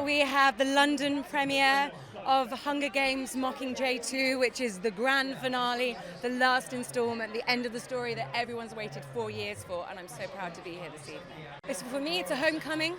we have the London premiere of Hunger Games Mockingjay 2, which is the grand finale, the last installment, the end of the story that everyone's waited 4 years for, and I'm so proud to be here this evening. For me, it's a homecoming.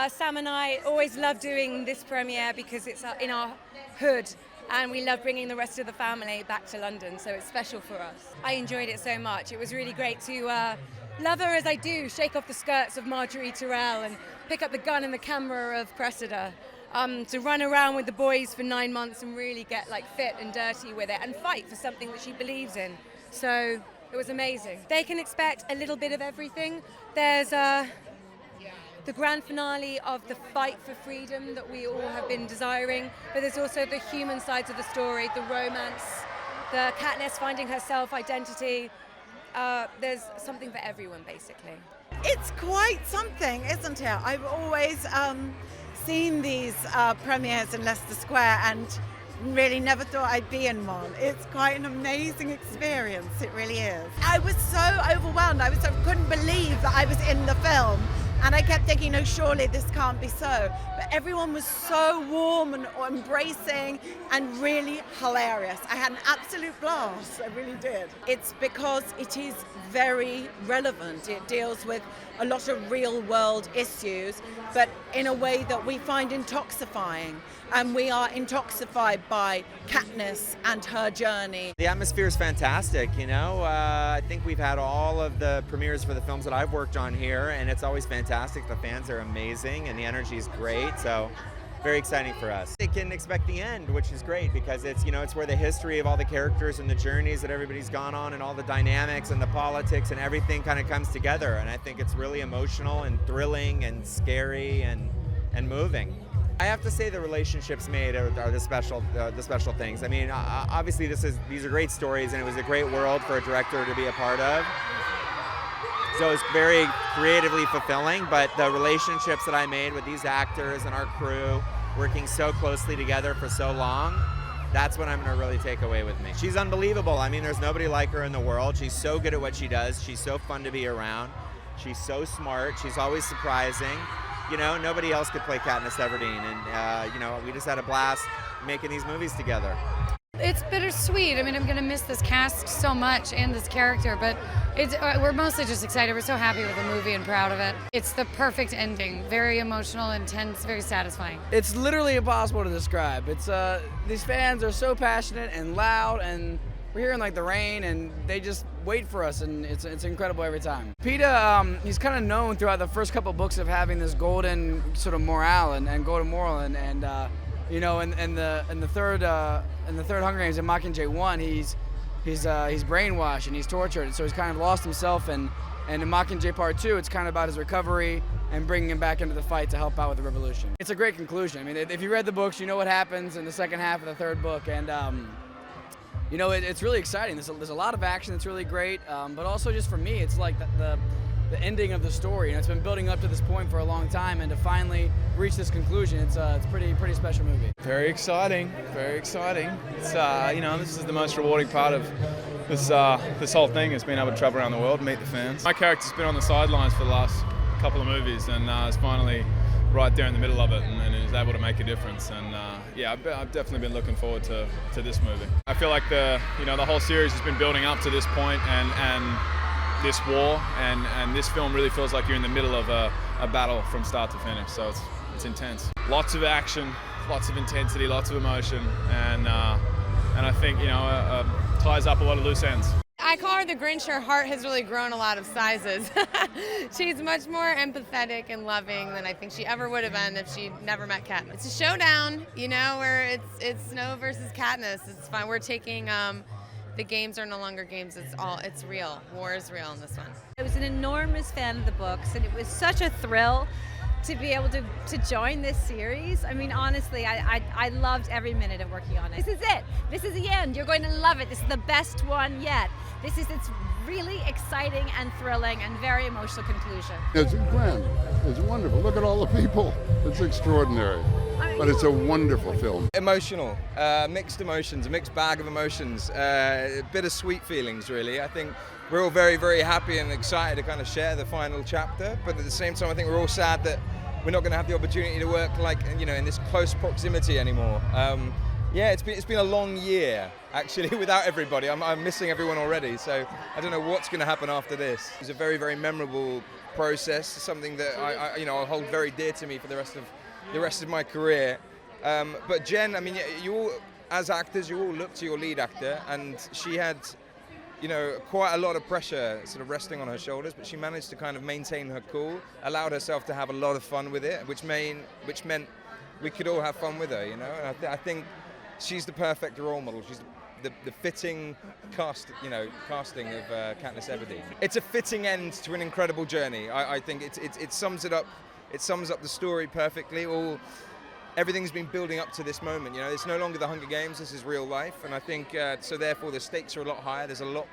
Sam and I always love doing this premiere because it's in our hood, and we love bringing the rest of the family back to London, so it's special for us. I enjoyed it so much. It was really great to love her as I do, shake off the skirts of Marjorie Tyrrell and pick up the gun and the camera of Cressida. To run around with the boys for 9 months and really get fit and dirty with it and fight for something that she believes in. So it was amazing. They can expect a little bit of everything. There's the grand finale of the fight for freedom that we all have been desiring, but there's also the human sides of the story, the romance, the Katniss finding her self-identity. There's something for everyone, basically. It's quite something, isn't it? I've always seen these premieres in Leicester Square and really never thought I'd be in one. It's quite an amazing experience, it really is. I was so overwhelmed, I couldn't believe that I was in the film. And I kept thinking, no, surely this can't be so. But everyone was so warm and embracing and really hilarious. I had an absolute blast, I really did. It's because it is very relevant. It deals with a lot of real world issues, but in a way that we find intoxifying. And we are intoxified by Katniss and her journey. The atmosphere is fantastic, you know. I think we've had all of the premieres for the films that I've worked on here, and it's always fantastic. The fans are amazing, and the energy is great, so very exciting for us. They can expect the end, which is great, because it's, you know, it's where the history of all the characters and the journeys that everybody's gone on and all the dynamics and the politics and everything kind of comes together, and I think it's really emotional and thrilling and scary and moving. I have to say the relationships made are the special things. I mean, obviously these are great stories, and it was a great world for a director to be a part of. So it's very creatively fulfilling, but the relationships that I made with these actors and our crew, working so closely together for so long, that's what I'm going to really take away with me. She's unbelievable. I mean, there's nobody like her in the world. She's so good at what she does. She's so fun to be around. She's so smart. She's always surprising. You know, nobody else could play Katniss Everdeen, and you know, we just had a blast making these movies together. It's bittersweet. I mean, I'm going to miss this cast so much and this character, but we're mostly just excited. We're so happy with the movie and proud of it. It's the perfect ending. Very emotional, intense, very satisfying. It's literally impossible to describe. It's these fans are so passionate and loud, and we're here in the rain, and they just wait for us, and it's incredible every time. Peta, he's kind of known throughout the first couple books of having this golden sort of morale and golden moral, and you know, in the third Hunger Games in Mockingjay 1, he's brainwashed and he's tortured, and so he's kind of lost himself, and in Mockingjay Part 2, it's kind of about his recovery and bringing him back into the fight to help out with the revolution. It's a great conclusion. I mean, if you read the books, you know what happens in the second half of the third book, and you know, it's really exciting. There's a lot of action that's really great, but also just for me, it's like the ending of the story. You know, it's been building up to this point for a long time, and to finally reach this conclusion, it's a pretty special movie. Very exciting, very exciting. It's you know, this is the most rewarding part of this whole thing, is being able to travel around the world and meet the fans. My character's been on the sidelines for the last couple of movies, and is finally right there in the middle of it, and is able to make a difference. And yeah, I've definitely been looking forward to this movie. I feel like the whole series has been building up to this point, and this war, and this film really feels like you're in the middle of a battle from start to finish. So it's intense. Lots of action, lots of intensity, lots of emotion, and I think, you know, ties up a lot of loose ends. I call her the Grinch. Her heart has really grown a lot of sizes. She's much more empathetic and loving than I think she ever would have been if she never met Katniss. It's a showdown, you know, where it's Snow versus Katniss. It's fun. We're taking the games are no longer games. It's real. War is real in this one. I was an enormous fan of the books, and it was such a thrill to be able to join this series. I mean, honestly, I loved every minute of working on it. This is it. This is the end. You're going to love it. This is the best one yet. It's really exciting and thrilling and very emotional conclusion. It's grand. It's wonderful. Look at all the people. It's extraordinary. But it's a wonderful film. Emotional, mixed emotions, a mixed bag of emotions, bittersweet feelings, really. I think we're all very, very happy and excited to kind of share the final chapter, but at the same time, I think we're all sad that we're not going to have the opportunity to work like, you know, in this close proximity anymore. Yeah, it's been a long year actually without everybody. I'm missing everyone already, so I don't know what's going to happen after this. It's a very, very memorable process, something that I'll hold very dear to me for the rest of my career. But Jen, I mean, you all, as actors, you all look to your lead actor, and she had, you know, quite a lot of pressure sort of resting on her shoulders, but she managed to kind of maintain her cool, allowed herself to have a lot of fun with it, which meant we could all have fun with her, you know. And I think she's the perfect role model. She's the fitting casting of Katniss Everdeen. It's a fitting end to an incredible journey. I think it sums it up. It sums up the story perfectly. Everything's been building up to this moment. You know, it's no longer the Hunger Games. This is real life, and I think so. Therefore, the stakes are a lot higher. There's a lot,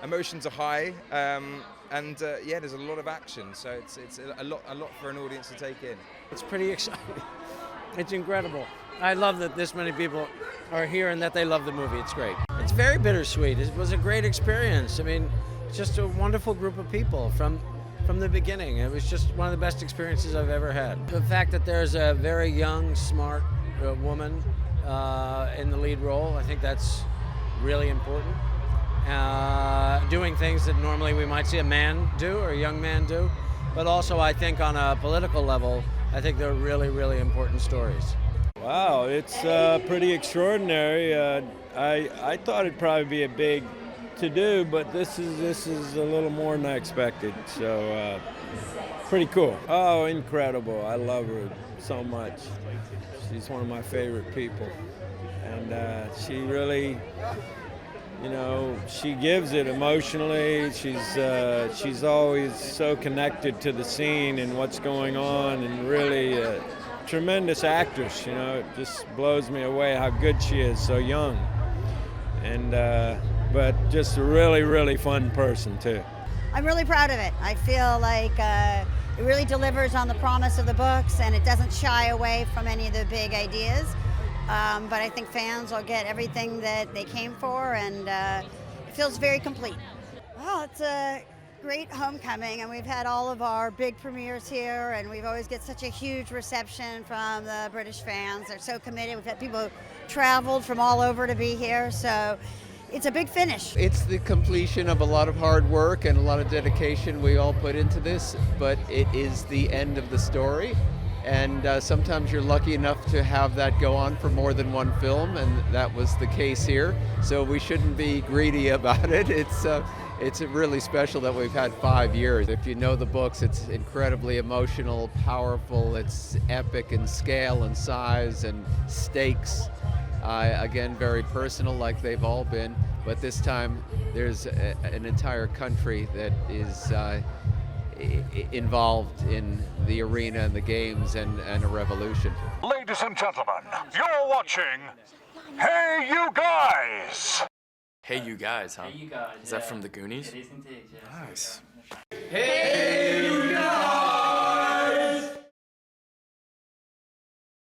emotions are high, and there's a lot of action. So it's a lot for an audience to take in. It's pretty exciting. It's incredible. I love that this many people are here and that they love the movie. It's great. It's very bittersweet. It was a great experience. I mean, it's just a wonderful group of people from the beginning. It was just one of the best experiences I've ever had. The fact that there's a very young, smart woman in the lead role, I think that's really important. Doing things that normally we might see a man do or a young man do. But also I think on a political level, I think they're really, really important stories. Wow, it's pretty extraordinary. I thought it'd probably be a big to-do, but this is a little more than I expected, so pretty cool. Oh, incredible. I love her so much. She's one of my favorite people, and she really, you know, she gives it emotionally. She's always so connected to the scene and what's going on, and really tremendous actress. You know, it just blows me away how good she is, so young, and but just a really, really fun person too. I'm really proud of it. I feel like it really delivers on the promise of the books, and it doesn't shy away from any of the big ideas. But I think fans will get everything that they came for, and it feels very complete. Well, it's a great homecoming, and we've had all of our big premieres here, and we've always get such a huge reception from the British fans. They're so committed. We've had people who traveled from all over to be here, so it's a big finish. It's the completion of a lot of hard work and a lot of dedication we all put into this, but it is the end of the story. And sometimes you're lucky enough to have that go on for more than one film, and that was the case here. So we shouldn't be greedy about it. It's really special that we've had 5 years. If you know the books, it's incredibly emotional, powerful. It's epic in scale and size and stakes. Again, very personal, like they've all been. But this time, there's an entire country that is involved in the arena and the games and a revolution. Ladies and gentlemen, you're watching Hey You Guys! Hey You Guys, huh? Hey You Guys. Is that from the Goonies? It is indeed, yes. Nice. Hey You